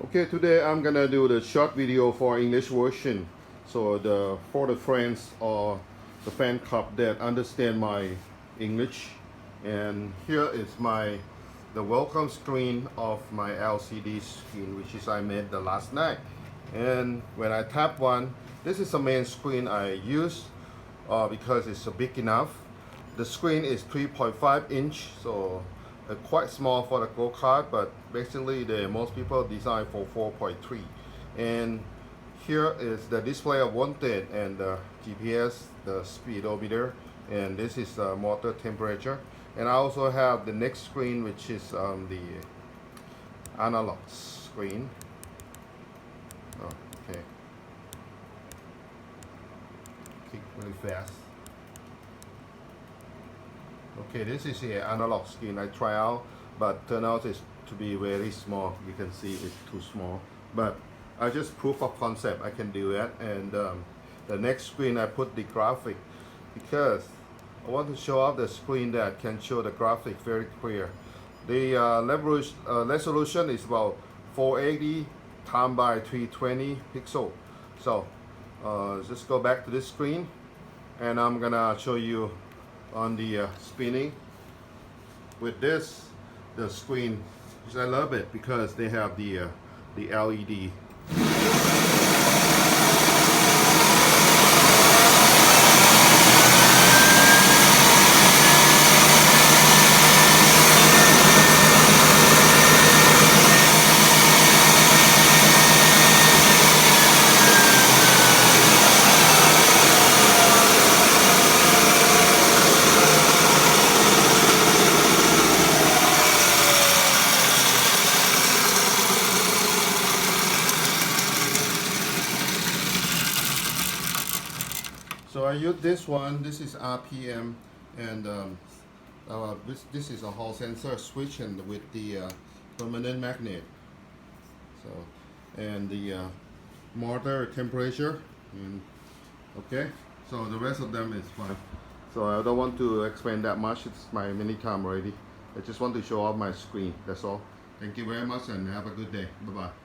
Okay, today I'm gonna do the short video for English version. So for the friends or the fan club that understand my English. And here is the welcome screen of my LCD screen, which is I made the last night. And when I tap one, this is the main screen I use because it's big enough. The screen is 3.5 inch, so quite small for the Gokart, but basically most people design for 4.3. And here is the display of wanted and the GPS, the speedometer, and this is the motor temperature. And I also have the next screen, which is the analog screen. Oh, okay. Click really fast. Okay, this is the analog screen I try out, but turn out it's to be very small. You can see it's too small, but I just proof of concept I can do that. And the next screen I put the graphic because I want to show off the screen that can show the graphic very clear. The resolution is about 480 times by 320 pixel. So just go back to this screen, and I'm gonna show you on the spinning with the screen, which I love it because they have the LED. So I use this one. This is RPM, and this is a Hall sensor switch, and with the permanent magnet. So and the motor temperature. And, okay. So the rest of them is fine. So I don't want to explain that much. It's my mini time already. I just want to show off my screen. That's all. Thank you very much, and have a good day. Bye bye.